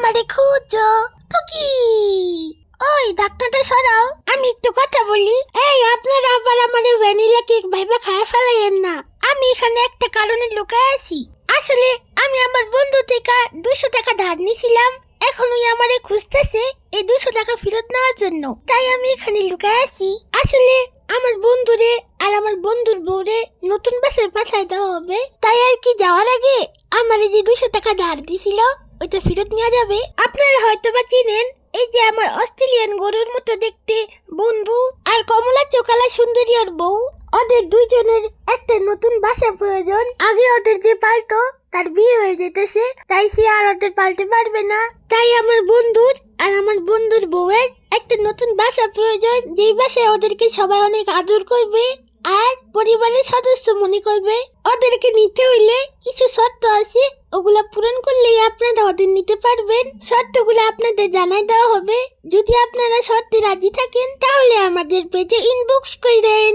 আমারে খুঁজো টুকি। ওই ডাক্তারটা সরাও, আমি একটু কথা বলি। এই আপনারা আবার আমারে ভ্যানিলা কেক ভাইবা খায় ফেলাইয়েন না। আমি এখানে একটা কারণে লুকায় আছি। আসলে আমি আমার বন্ধু থেকে 200 টাকা ধার নিয়েছিলাম। এখন ওই আমারে খুঁজতেছে এই 200 টাকা ফেরত নেওয়ার জন্য। তাই আমি এখানে লুকায় আছি। আসলে আমার বন্ধুরে আর আমার বন্ধুর বউরে নতুন বাসায় পাঠায় দেওয়া হবে। তাই আর কি যাওয়ার আগে আমার যে 200 টাকা ধার দিছিল ওইটা ফেরত নেওয়া যাবে। আপনারা হয়তো বা চিনেন, এই যে আমার অস্ট্রেলিয়ান গরুর মতো দেখতে বন্ধু আর কমলা চোখালা সুন্দরী ওর বউ, ওদের দুইজনের একটা নতুন বাসা প্রয়োজন। আগে ওদের যে পালতো তার বিয়ে হয়ে যেতেছে, তাই সে আর ওদের পালতে পারবে না। তাই আমার বন্ধুর আর আমার বন্ধুর বউয়ের একটা নতুন বাসা প্রয়োজন, যেই বাসায় ওদেরকে সবাই অনেক আদর করবে আর পরিবারের সদস্য মনে করবে। ওদেরকে নিতে হইলে কিছু শর্ত আছে, ওগুলা পূরণ করলেই আপনারা ওদের নিতে পারবেন। শর্তগুলো আপনাদের জানাই দেওয়া হবে। যদি আপনারা শর্তে রাজি থাকেন তাহলে আমাদের পেজে ইনবক্স করেন।